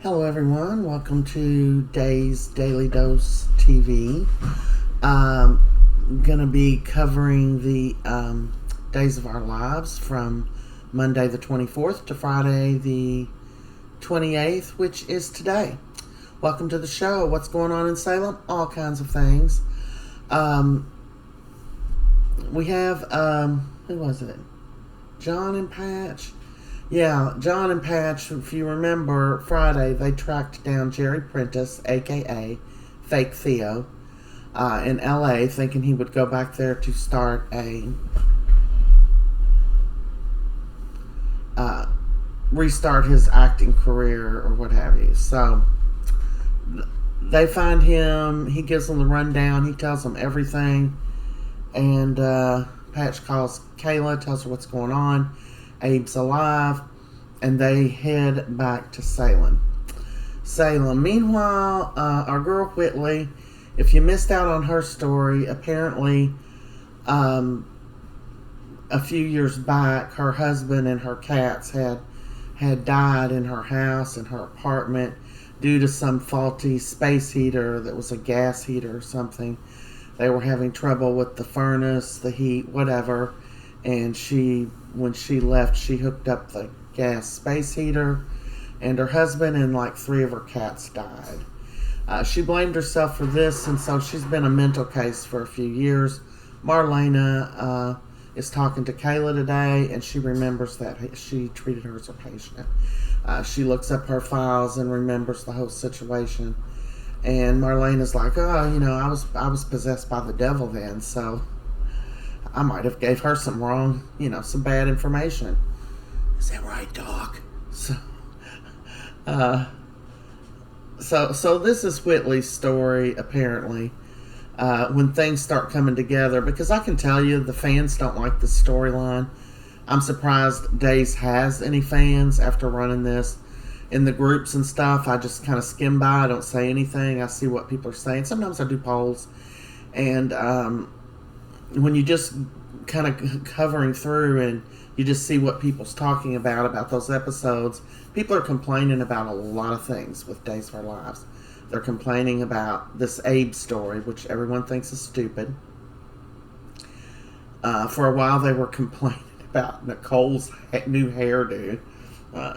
Hello, everyone. Welcome to Day's Daily Dose TV. Gonna be covering the days of our lives from Monday the 24th to Friday the 28th, which is today. Welcome to the show. What's going on in Salem? All kinds of things. We have, who was it? John and Patch. Yeah, John and Patch, if you remember, Friday, they tracked down Jerry Prentice, a.k.a. Fake Theo, in L.A., thinking he would go back there to start restart his acting career or what have you. So, they find him, he gives them the rundown, he tells them everything, and Patch calls Kayla, tells her what's going on. Abe's alive, and they head back to Salem. Meanwhile, our girl Whitley, if you missed out on her story, apparently a few years back, her husband and her cats had died in her house, in her apartment, due to some faulty space heater that was a gas heater or something. They were having trouble with the furnace, the heat, whatever, and when she left, she hooked up the gas space heater, and her husband and like 3 of her cats died. She blamed herself for this, and so she's been a mental case for a few years. Marlena is talking to Kayla today, and she remembers that she treated her as a patient. She looks up her files and remembers the whole situation. And Marlena's like, I was possessed by the devil then, so I might have gave her some wrong, some bad information. Is that right, Doc? So this is Whitley's story, apparently, when things start coming together, because I can tell you the fans don't like this storyline. I'm surprised Days has any fans after running this. In the groups and stuff, I just kind of skim by. I don't say anything. I see what people are saying. Sometimes I do polls. And when you just kind of covering through and you just see what people's talking about those episodes, people are complaining about a lot of things with Days of Our Lives. They're complaining about this Abe story, which everyone thinks is stupid. For a while, they were complaining about Nicole's new hairdo.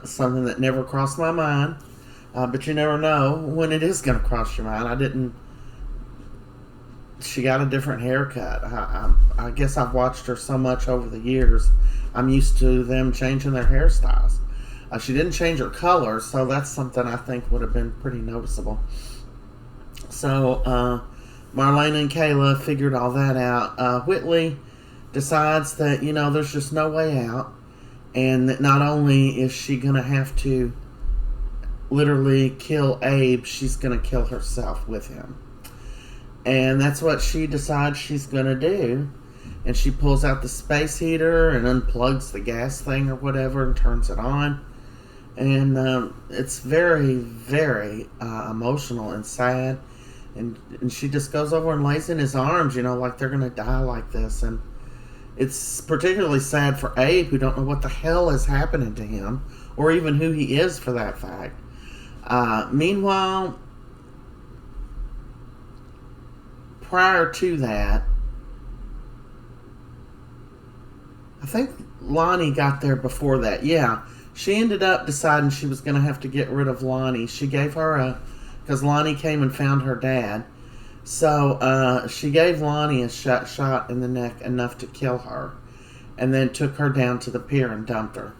Something that never crossed my mind, but you never know when it is going to cross your mind. She got a different haircut. I guess I've watched her so much over the years, I'm used to them changing their hairstyles. She didn't change her color, so that's something I think would have been pretty noticeable. So Marlena and Kayla figured all that out. Whitley decides that, there's just no way out. And that not only is she going to have to literally kill Abe, she's going to kill herself with him. And that's what she decides she's going to do. And she pulls out the space heater and unplugs the gas thing or whatever and turns it on. And it's very, very emotional and sad. And she just goes over and lays in his arms, like they're going to die like this. And it's particularly sad for Abe, who don't know what the hell is happening to him, or even who he is for that fact. Meanwhile, prior to that, I think Lonnie got there before that. Yeah, she ended up deciding she was going to have to get rid of Lonnie. She gave her because Lonnie came and found her dad. So she gave Lonnie a shot in the neck enough to kill her, and then took her down to the pier and dumped her.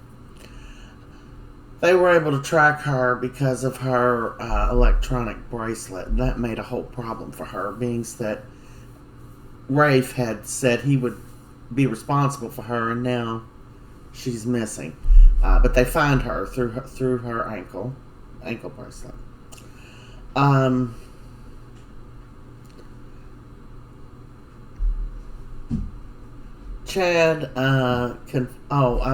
They were able to track her because of her electronic bracelet. That made a whole problem for her, being that Rafe had said he would be responsible for her, and now she's missing. But they find her through her ankle bracelet. Chad I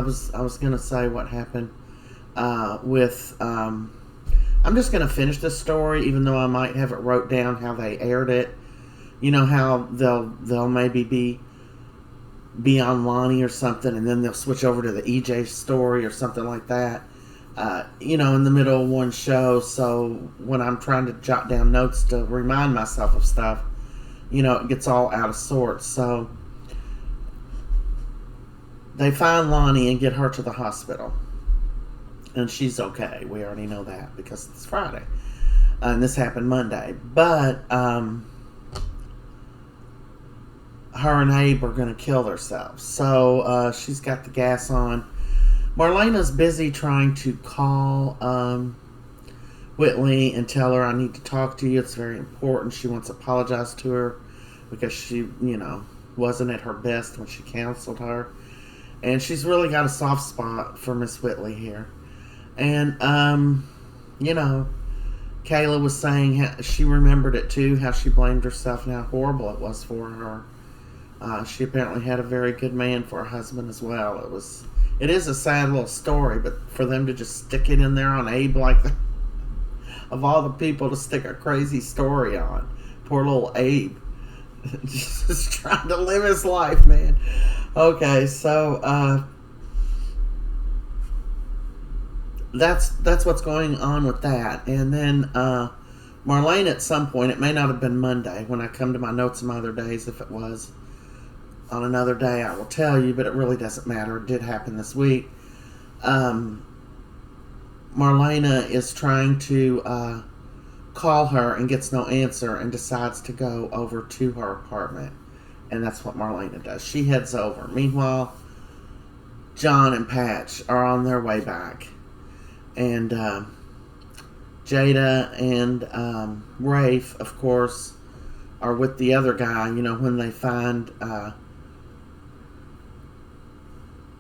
was gonna say what happened with I'm just gonna finish this story, even though I might have it wrote down how they aired it. You know how they'll maybe be on Lonnie or something, and then they'll switch over to the EJ story or something like that. in the middle of one show. So when I'm trying to jot down notes to remind myself of stuff, it gets all out of sorts. So they find Lonnie and get her to the hospital. And she's okay. We already know that because it's Friday. And this happened Monday. But her and Abe are going to kill themselves. So she's got the gas on. Marlena's busy trying to call Whitley and tell her, I need to talk to you. It's very important. She wants to apologize to her because she, wasn't at her best when she counseled her. And she's really got a soft spot for Miss Whitley here. And, Kayla was saying how she remembered it too, how she blamed herself and how horrible it was for her. She apparently had a very good man for a husband as well. It is a sad little story, but for them to just stick it in there on Abe like that, of all the people to stick a crazy story on, poor little Abe, just trying to live his life, man. Okay, so that's what's going on with that. And then Marlene, at some point, it may not have been Monday. When I come to my notes some other days, if it was on another day, I will tell you, but it really doesn't matter. It did happen this week. Marlena is trying to call her and gets no answer and decides to go over to her apartment. And that's what Marlena does. She heads over. Meanwhile, John and Patch are on their way back. And Jada and Rafe, of course, are with the other guy, when they find,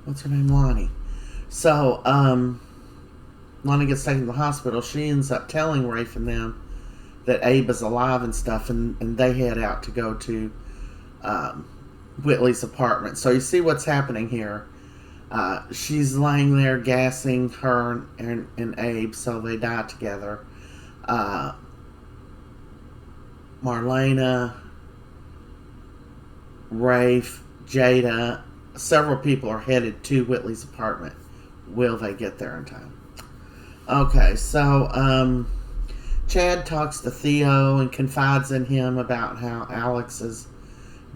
what's her name? Lonnie. So, Lonnie gets taken to the hospital. She ends up telling Rafe and them that Abe is alive and stuff, and they head out to go to Whitley's apartment. So you see what's happening here. She's laying there gassing her and Abe, so they die together. Marlena, Rafe, Jada, several people are headed to Whitley's apartment. Will they get there in time? Okay, so Chad talks to Theo and confides in him about how Alex is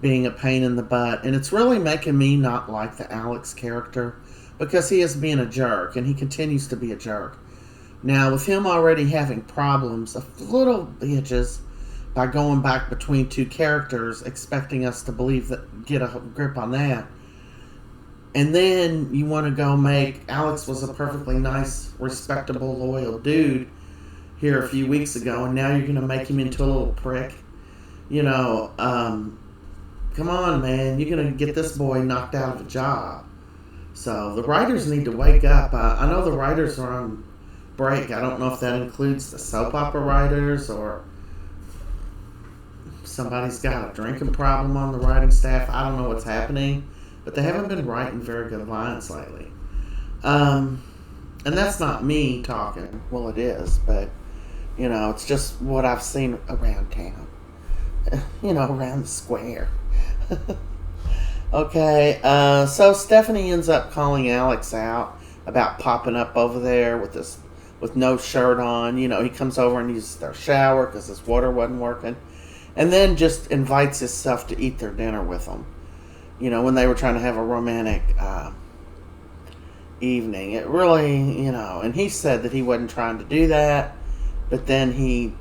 being a pain in the butt, and it's really making me not like the Alex character because he is being a jerk, and he continues to be a jerk. Now, with him already having problems, a little bitches, by going back between two characters, expecting us to believe that, get a grip on that, and then you want to go make Alex was a perfectly nice, respectable, loyal dude here a few weeks ago, and now you're going to make him into a little prick. Come on, man. You're going to get this boy knocked out of a job. So the writers need to wake up. I know the writers are on break. I don't know if that includes the soap opera writers or somebody's got a drinking problem on the writing staff. I don't know what's happening. But they haven't been writing very good lines lately. And that's not me talking. Well, it is. But, it's just what I've seen around town. Around the square. Okay, so Stephanie ends up calling Alex out about popping up over there with no shirt on. He comes over and uses their shower because his water wasn't working. And then just invites himself to eat their dinner with them. When they were trying to have a romantic evening. It really, and he said that he wasn't trying to do that. But then he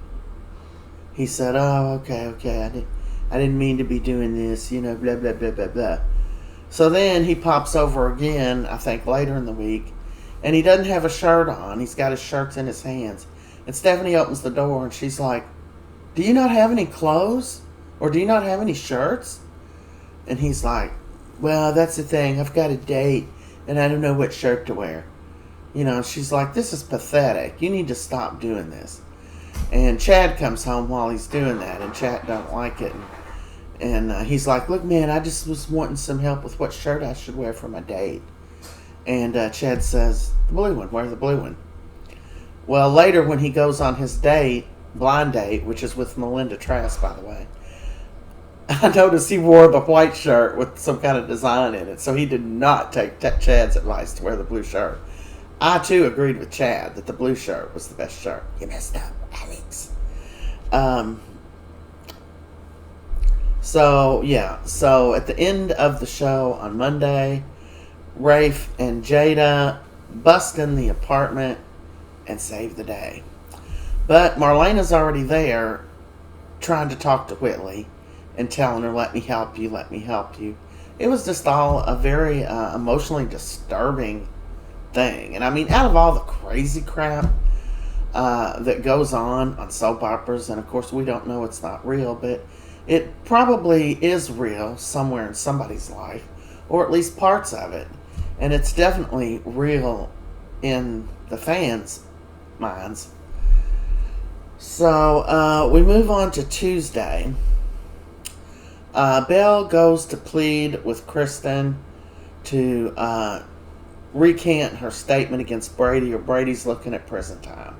said, oh, okay, I didn't mean to be doing this, blah, blah, blah, blah, blah. So then he pops over again, I think later in the week, and he doesn't have a shirt on. He's got his shirts in his hands. And Stephanie opens the door and she's like, do you not have any clothes? Or do you not have any shirts? And he's like, well, that's the thing. I've got a date and I don't know what shirt to wear. She's like, this is pathetic. You need to stop doing this. And Chad comes home while he's doing that, and Chad don't like it. And he's like, look, man, I just was wanting some help with what shirt I should wear for my date. And Chad says, the blue one. Wear the blue one. Well, later when he goes on his date, blind date, which is with Melinda Trask, by the way, I noticed he wore the white shirt with some kind of design in it. So he did not take Chad's advice to wear the blue shirt. I too agreed with Chad that the blue shirt was the best shirt. You messed up, Alex. Um, so at the end of the show on Monday, Rafe and Jada bust in the apartment and save the day. But Marlena's already there trying to talk to Whitley and telling her, let me help you, let me help you. It was just all a very emotionally disturbing thing. And I mean, out of all the crazy crap that goes on soap operas, and of course we don't know it's not real, but it probably is real somewhere in somebody's life, or at least parts of it. And it's definitely real in the fans' minds. So we move on to Tuesday. Belle goes to plead with Kristen to recant her statement against Brady, or Brady's looking at prison time.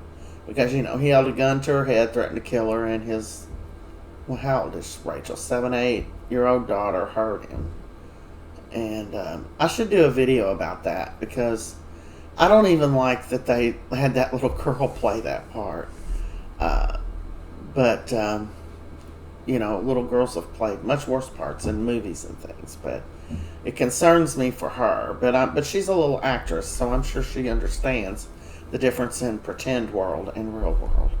Because, he held a gun to her head, threatened to kill her, and his, well, how old is Rachel? 7, 8-year-old daughter heard him. And I should do a video about that, because I don't even like that they had that little girl play that part. But little girls have played much worse parts in movies and things. But it concerns me for her. But she's a little actress, so I'm sure she understands the difference in pretend world and real world.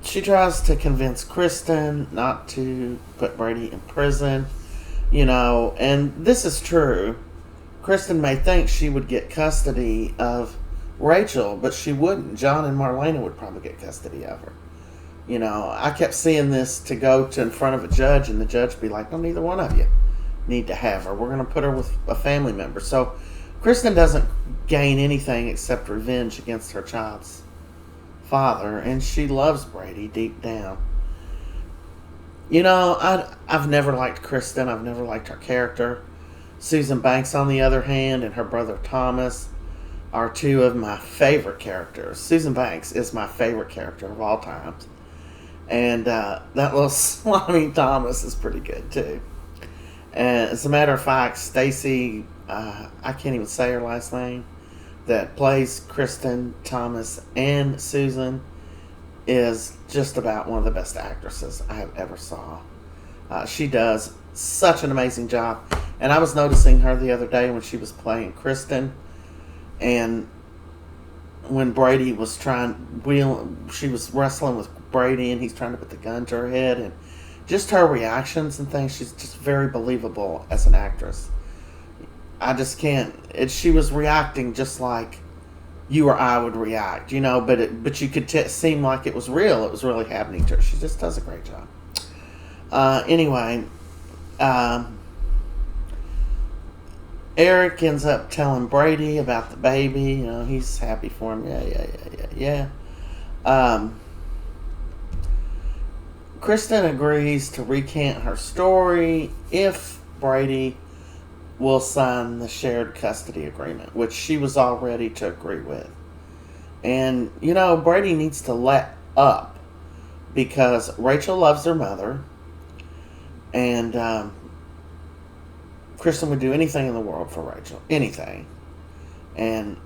She tries to convince Kristen not to put Brady in prison. And this is true. Kristen may think she would get custody of Rachel, but she wouldn't. John and Marlena would probably get custody of her. I kept seeing this to go to in front of a judge, and the judge would be like, no, neither one of you need to have her. We're going to put her with a family member. So Kristen doesn't gain anything except revenge against her child's father, and she loves Brady deep down. I've never liked Kristen. I've never liked her character. Susan Banks, on the other hand, and her brother Thomas are two of my favorite characters. Susan Banks is my favorite character of all times. And that little slimy Thomas is pretty good, too. And as a matter of fact, Stacy, I can't even say her last name, that plays Kristen, Thomas, and Susan, is just about one of the best actresses I have ever saw. She does such an amazing job. And I was noticing her the other day when she was playing Kristen, and when Brady was she was wrestling with Brady, and he's trying to put the gun to her head, and just her reactions and things, she's just very believable as an actress. I just can't. She was reacting just like you or I would react, but you could seem like it was real. It was really happening to her. She just does a great job. Anyway, Eric ends up telling Brady about the baby. He's happy for him. Yeah. Kristen agrees to recant her story if Brady will sign the shared custody agreement, which she was all ready to agree with. And, Brady needs to let up, because Rachel loves her mother, and Kristen would do anything in the world for Rachel. Anything. And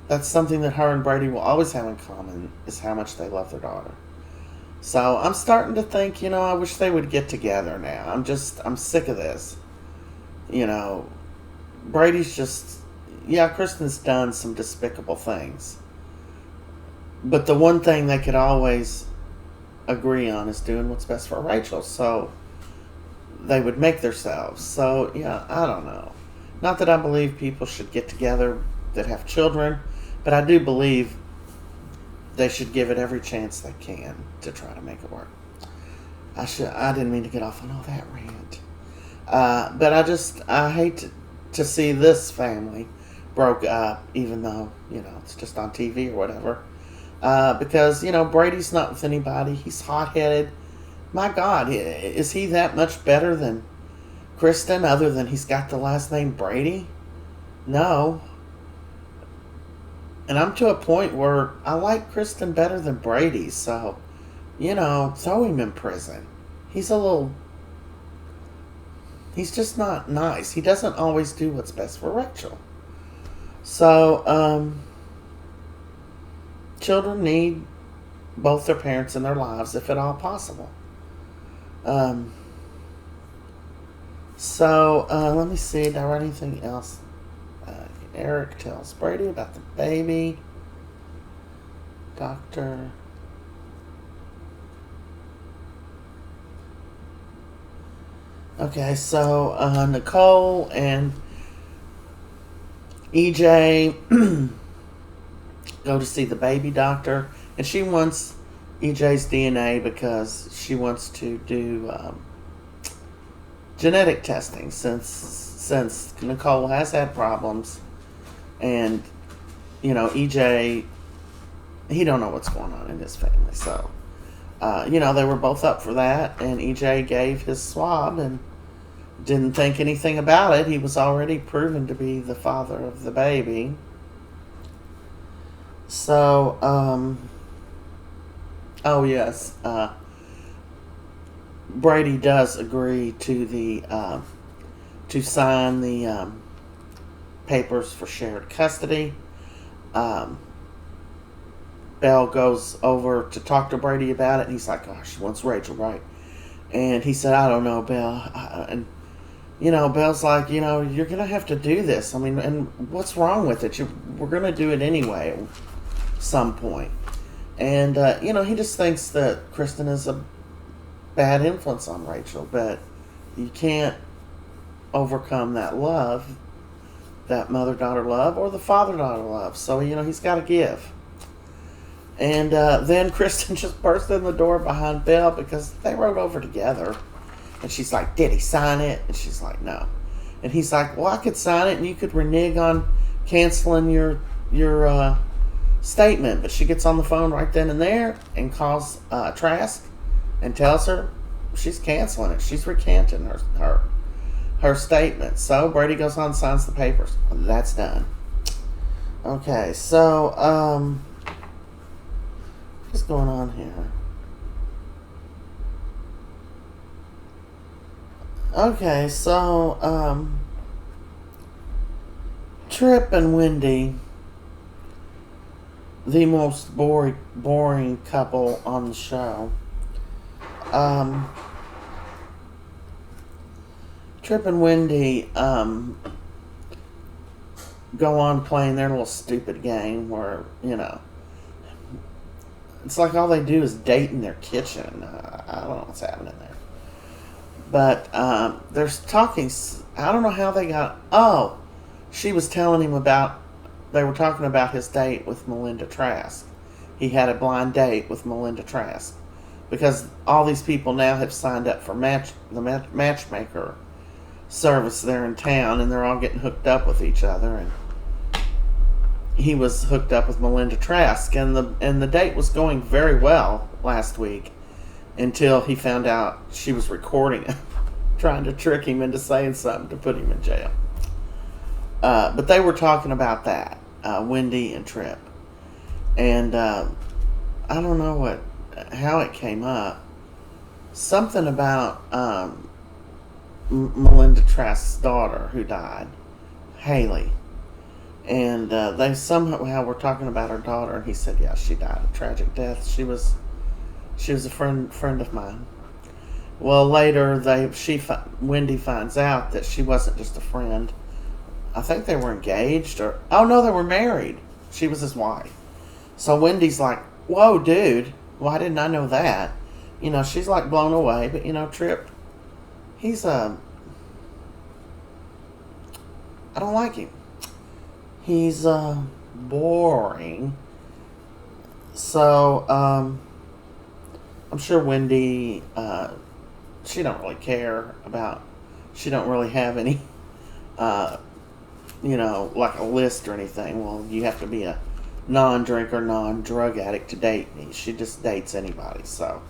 that's something that her and Brady will always have in common, is how much they love their daughter. So I'm starting to think, I wish they would get together now. I'm sick of this. Brady's just, Kristen's done some despicable things. But the one thing they could always agree on is doing what's best for Rachel. So they would make themselves. So, I don't know. Not that I believe people should get together that have children, but I do believe they should give it every chance they can to try to make it work. I didn't mean to get off on all that rant. But I hate to see this family broke up, even though, it's just on TV or whatever. Because, Brady's not with anybody. He's hot-headed. My God, is he that much better than Kristen, other than he's got the last name Brady? No. And I'm to a point where I like Kristen better than Brady, so, throw him in prison. He's just not nice. He doesn't always do what's best for Rachel. So, children need both their parents in their lives, if at all possible. Um, let me see. Did I write anything else? Eric tells Brady about the baby. Doctor. Okay, so Nicole and EJ go to see the baby doctor, and she wants EJ's DNA because she wants to do genetic testing since Nicole has had problems, and EJ, he don't know what's going on in his family, so they were both up for that, and EJ gave his swab and didn't think anything about it. He was already proven to be the father of the baby. So, oh yes, Brady does agree to sign the papers for shared custody. Belle goes over to talk to Brady about it, and he's like, "Oh, she wants Rachel, right?" And he said, "I don't know, Belle." And Belle's like, "You're gonna have to do this. I mean, and what's wrong with it? We're gonna do it anyway at some point." And he just thinks that Kristen is a bad influence on Rachel, but you can't overcome that love, that mother-daughter love, or the father-daughter love. So he's got to give. And then Kristen just burst in the door behind Belle because they rode over together. And she's like, "Did he sign it?" And she's like, "No." And he's like, "Well, I could sign it and you could renege on canceling your statement." But she gets on the phone right then and there and calls Trask and tells her she's canceling it. She's recanting her statement. So Brady goes on and signs the papers. That's done. Okay, so what's going on here? Okay, so Trip and Wendy, the most boring couple on the show. Trip and Wendy go on playing their little stupid game where it's like all they do is date in their kitchen. I don't know what's happening there. But they're talking. I don't know how they got. Oh, she was telling him about. They were talking about his date with Melinda Trask. He had a blind date with Melinda Trask because all these people now have signed up for the matchmaker service there in town, and they're all getting hooked up with each other. And he was hooked up with Melinda Trask, and the date was going very well last week. Until he found out she was recording him, trying to trick him into saying something to put him in jail. But they were talking about that, Wendy and Trip. And I don't know how it came up. Something about Melinda Trask's daughter who died, Haley. And they somehow were talking about her daughter, and he said, "Yeah, she died a tragic death. She was a friend of mine." Well, later Wendy finds out that she wasn't just a friend. I think they were engaged, or oh no, they were married. She was his wife. So Wendy's like, "Whoa, dude! Why didn't I know that?" She's like blown away. But Trip, he's I don't like him. He's boring. So I'm sure Wendy, she don't really care about, she don't really have any, like a list or anything. Well, you have to be a non-drinker, non-drug addict to date me. She just dates anybody, so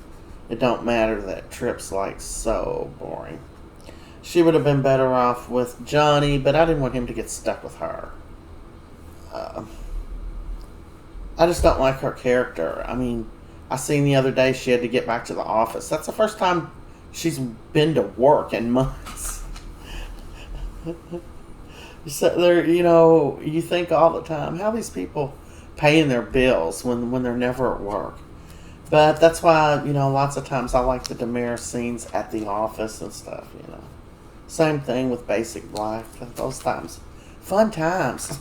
it don't matter that Trip's like so boring. She would have been better off with Johnny, but I didn't want him to get stuck with her. I just don't like her character. I mean, I seen the other day she had to get back to the office. That's the first time she's been to work in months. So they're, you think all the time, how these people paying their bills when they're never at work. But that's why, lots of times I like the Demare scenes at the office and stuff. Same thing with Basic Black. Those times. Fun times.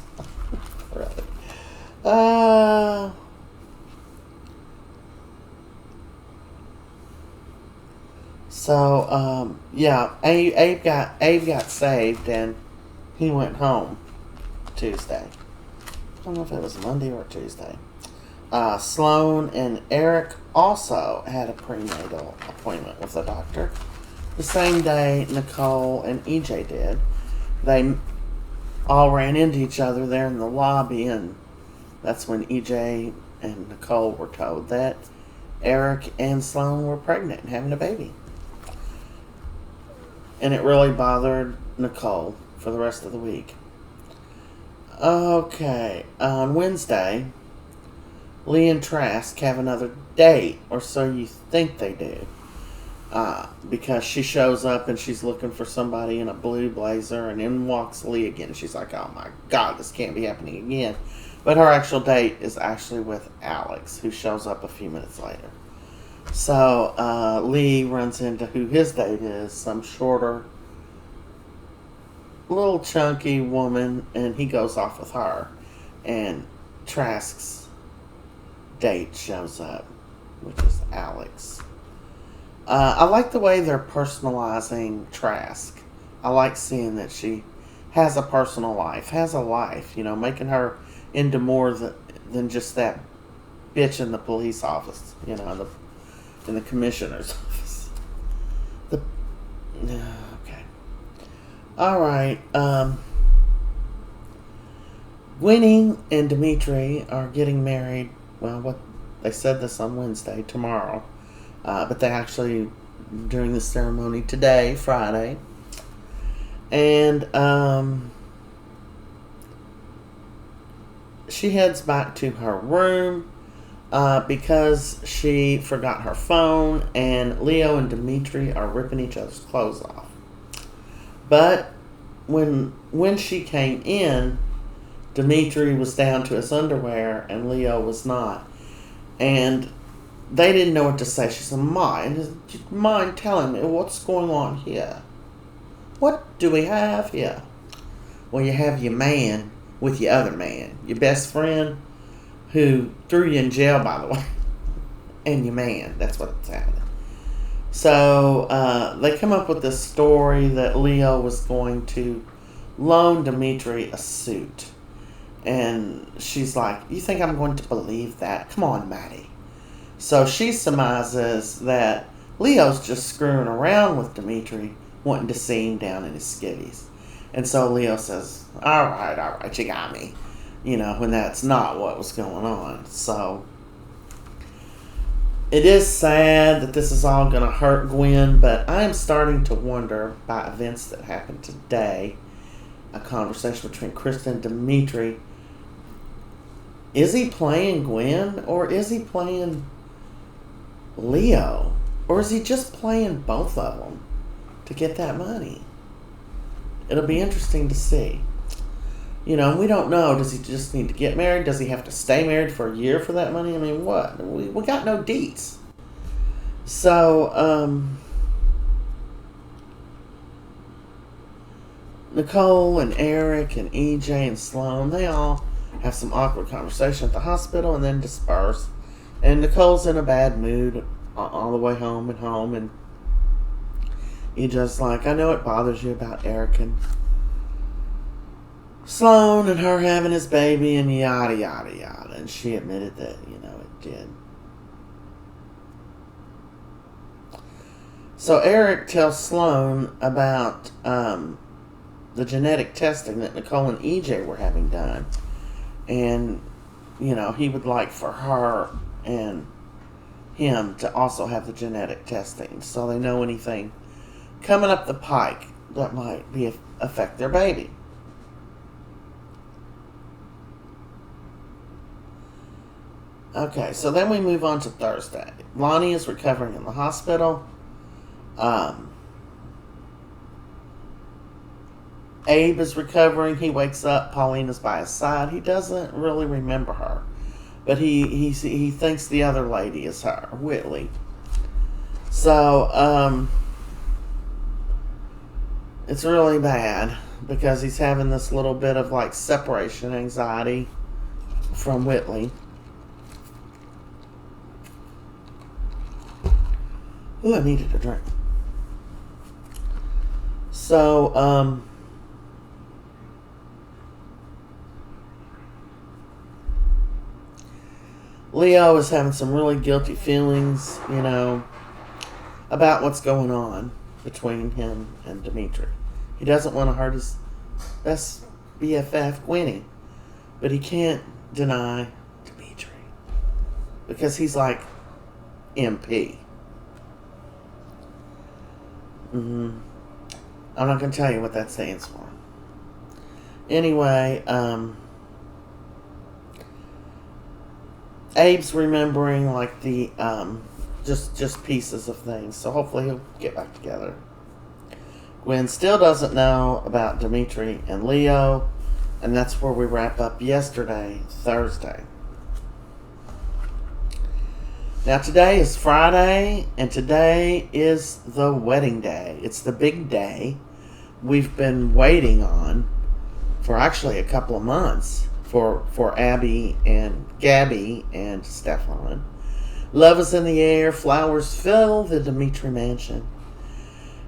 Really. Uh, yeah, Abe got saved and he went home Tuesday. I don't know if it was Monday or Tuesday. Sloan and Eric also had a prenatal appointment with the doctor the same day Nicole and EJ did. They all ran into each other there in the lobby, and that's when EJ and Nicole were told that Eric and Sloan were pregnant and having a baby. And it really bothered Nicole for the rest of the week. Okay, on Wednesday, Lee and Trask have another date, or so you think they do. Because she shows up and she's looking for somebody in a blue blazer, and in walks Lee again. She's like, oh my God, this can't be happening again. But her actual date is actually with Alex, who shows up a few minutes later. So Lee runs into who his date is, some shorter, little chunky woman, and he goes off with her. And Trask's date shows up, which is Alex. I like the way they're personalizing Trask. I like seeing that she has a personal life, has a life, making her into more than just that bitch in the police office, in the commissioner's office. Okay. All right. Gwenny and Dimitri are getting married. Well, they said this on Wednesday, tomorrow. But they actually doing the ceremony today, Friday. And she heads back to her room because she forgot her phone, and Leo and Dimitri are ripping each other's clothes off. But when she came in, Dimitri was down to his underwear and Leo was not. And they didn't know what to say. She said, mind telling me what's going on here? What do we have here? Well, you have your man with your other man. Your best friend who threw you in jail, by the way. And your man. That's what's happening. So they come up with this story that Leo was going to loan Dimitri a suit. And she's like, you think I'm going to believe that? Come on, Maddie. So she surmises that Leo's just screwing around with Dimitri, wanting to see him down in his skivvies. And so Leo says, all right, you got me. When that's not what was going on. So it is sad that this is all going to hurt Gwen, but I am starting to wonder, by events that happened today, a conversation between Kristen and Dimitri, is he playing Gwen or is he playing Leo? Or is he just playing both of them to get that money? It'll be interesting to see. We don't know. Does he just need to get married? Does he have to stay married for a year for that money? I mean, what? We got no deets. So, Nicole and Eric and EJ and Sloan, they all have some awkward conversation at the hospital and then disperse. And Nicole's in a bad mood all the way home, and EJ's like, I know it bothers you about Eric and Sloan and her having his baby and yada, yada, yada. And she admitted that, it did. So Eric tells Sloan about the genetic testing that Nicole and EJ were having done. And, he would like for her and him to also have the genetic testing so they know anything coming up the pike that might affect their baby. Okay, so then we move on to Thursday. Lonnie is recovering in the hospital. Abe is recovering. He wakes up. Paulina's by his side. He doesn't really remember her, but he thinks the other lady is her, Whitley. So it's really bad because he's having this little bit of like separation anxiety from Whitley. Ooh, I needed a drink. So, Leo is having some really guilty feelings, about what's going on between him and Dimitri. He doesn't want to hurt his best BFF, Gwenny, but he can't deny Dimitri because he's like MP. I'm not going to tell you what that stands for. Anyway, Abe's remembering like the just pieces of things, so hopefully he'll get back together. Gwen still doesn't know about Dimitri and Leo, and that's where we wrap up yesterday, Thursday. Now today is Friday, and today is the wedding day. It's the big day we've been waiting on for actually a couple of months for Abby and Gabby and Stefan. Love is in the air. Flowers fill the Dimitri mansion.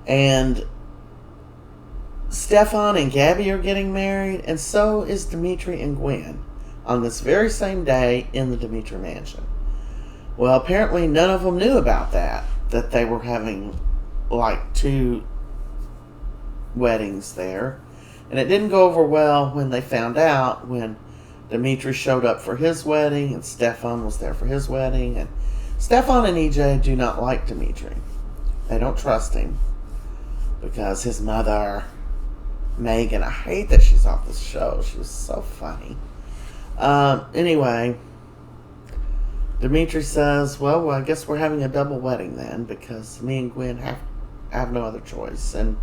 And Stefan and Gabby are getting married, and so is Dimitri and Gwen on this very same day in the Dimitri mansion. Well, apparently none of them knew about that they were having like 2 weddings there. And it didn't go over well when they found out, when Dimitri showed up for his wedding and Stefan was there for his wedding. And Stefan and EJ do not like Dimitri. They don't trust him because his mother, Megan, I hate that she's off the show. She was so funny. Anyway, Dimitri says, well, I guess we're having a double wedding then, because me and Gwen have no other choice. And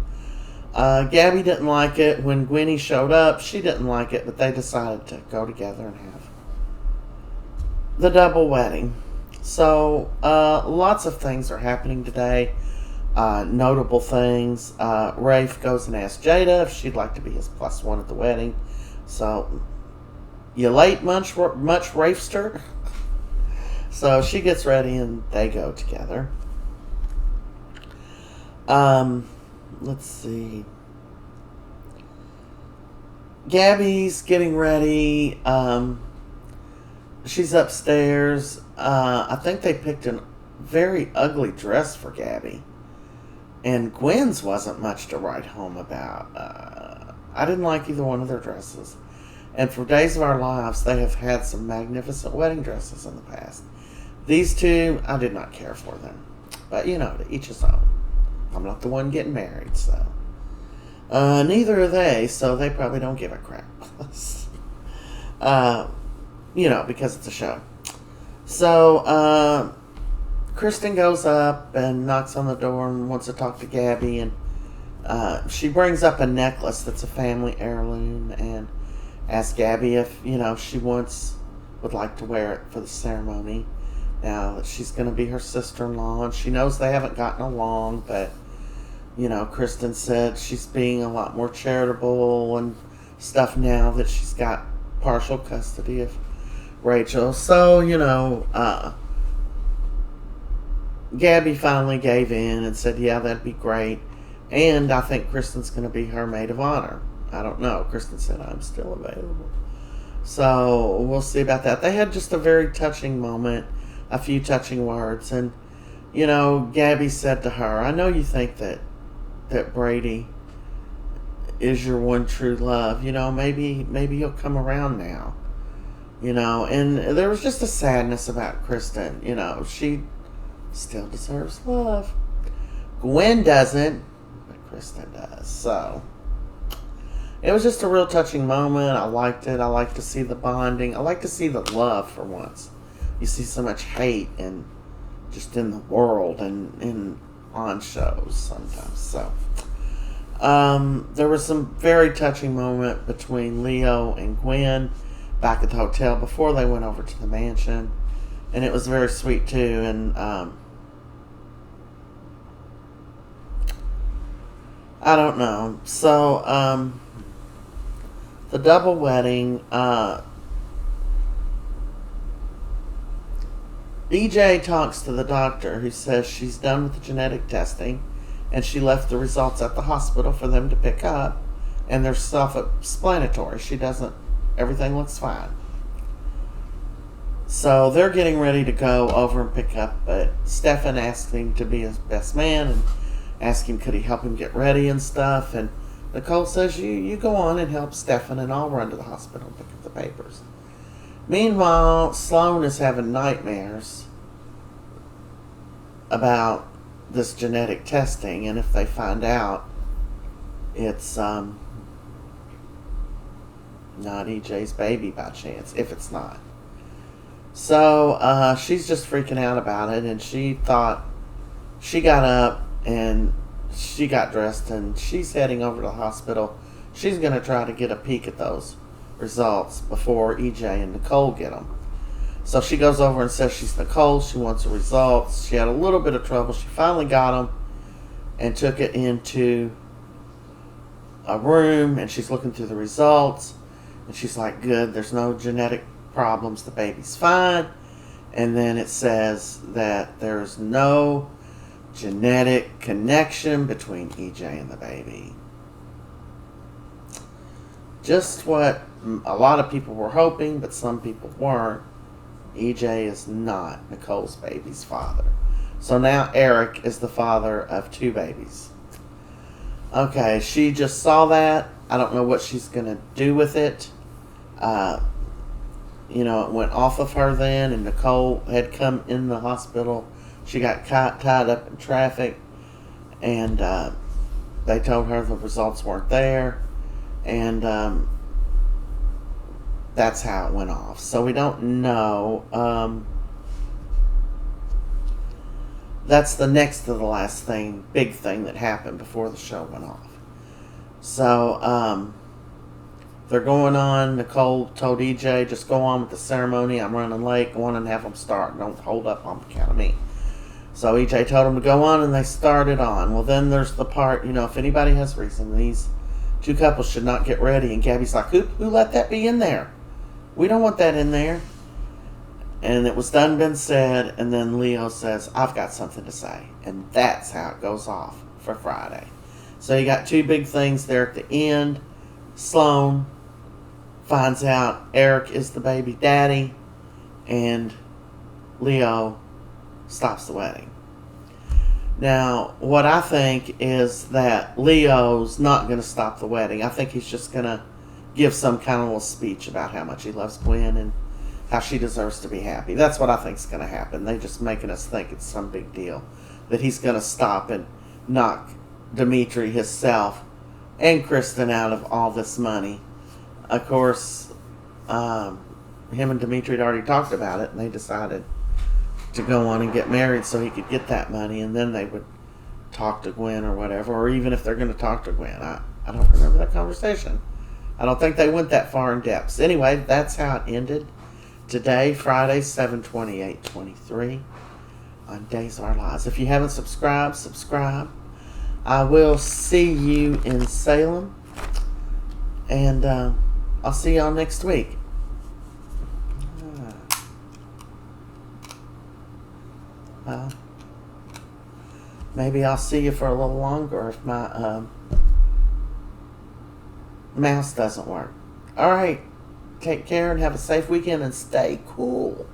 Gabby didn't like it. When Gwenny showed up, she didn't like it, but they decided to go together and have the double wedding. So lots of things are happening today. Notable things. Rafe goes and asks Jada if she'd like to be his +1 at the wedding. So, you late, much Rafester? So she gets ready and they go together. Let's see. Gabby's getting ready. She's upstairs. I think they picked a very ugly dress for Gabby. And Gwen's wasn't much to write home about. I didn't like either one of their dresses. And for Days of Our Lives, they have had some magnificent wedding dresses in the past. These 2, I did not care for them. But, to each his own. I'm not the one getting married, so. Neither are they, so they probably don't give a crap. Because it's a show. So, Kristen goes up and knocks on the door and wants to talk to Gabby. And she brings up a necklace that's a family heirloom and asks Gabby if, she would like to wear it for the ceremony. Now that she's going to be her sister-in-law, and she knows they haven't gotten along, but, Kristen said she's being a lot more charitable and stuff now that she's got partial custody of Rachel. So, Gabby finally gave in and said, yeah, that'd be great. And I think Kristen's going to be her maid of honor. I don't know. Kristen said, I'm still available. So we'll see about that. They had just a very touching moment, a few touching words. And, Gabby said to her, I know you think that Brady is your one true love. Maybe he'll come around now. And there was just a sadness about Kristen. She still deserves love. Gwen doesn't, but Kristen does. So it was just a real touching moment. I liked it. I like to see the bonding. I like to see the love for once. You see so much hate and just in the world and on shows sometimes. So There was some very touching moment between Leo and Gwen back at the hotel before they went over to the mansion, and it was very sweet too. And I don't know. So the double wedding. EJ talks to the doctor, who says she's done with the genetic testing and she left the results at the hospital for them to pick up, and they're self-explanatory. Everything looks fine. So they're getting ready to go over and pick up, but Stefan asked him to be his best man and asked him could he help him get ready and stuff, and Nicole says, you go on and help Stefan and I'll run to the hospital and pick up the papers. Meanwhile, Sloan is having nightmares about this genetic testing, and if they find out it's not EJ's baby by chance, if it's not. So she's just freaking out about it, and she got up and she got dressed and she's heading over to the hospital. She's going to try to get a peek at those results before EJ and Nicole get them. So she goes over and says she's Nicole. She wants the results. She had a little bit of trouble. She finally got them and took it into a room, and she's looking through the results, and she's like, good, there's no genetic problems. The baby's fine. And then it says that there's no genetic connection between EJ and the baby. Just what a lot of people were hoping, but some people weren't. EJ is not Nicole's baby's father. So now Eric is the father of 2 babies. Okay, she just saw that. I don't know what she's going to do with it. It went off of her then, and Nicole had come in the hospital. She got tied up in traffic, and they told her the results weren't there, and that's how it went off. So we don't know. That's the next to the last big thing that happened before the show went off. So they're going on. Nicole told EJ, just go on with the ceremony. I'm running late. Go on and have them start. Don't hold up on account of me. So EJ told them to go on, and they started on. Well, then there's the part, if anybody has reason, these 2 couples should not get ready. And Gabby's like, who let that be in there? We don't want that in there. And it was done, been said, and then Leo says, I've got something to say. And that's how it goes off for Friday. So you got 2 big things there at the end. Sloan finds out Eric is the baby daddy, and Leo stops the wedding. Now, what I think is that Leo's not going to stop the wedding. I think he's just going to give some kind of little speech about how much he loves Gwen and how she deserves to be happy. That's what I think is going to happen. They're just making us think it's some big deal, that he's going to stop and knock Dimitri himself and Kristen out of all this money. Of course, him and Dimitri had already talked about it, and they decided to go on and get married so he could get that money, and then they would talk to Gwen or whatever, or even if they're going to talk to Gwen. I don't remember that conversation. I don't think they went that far in depth. Anyway, that's how it ended today, Friday, 7/28/23 on Days of Our Lives. If you haven't subscribed, subscribe. I will see you in Salem, and I'll see y'all next week. Maybe I'll see you for a little longer if my mouse doesn't work. All right. Take care and have a safe weekend and stay cool.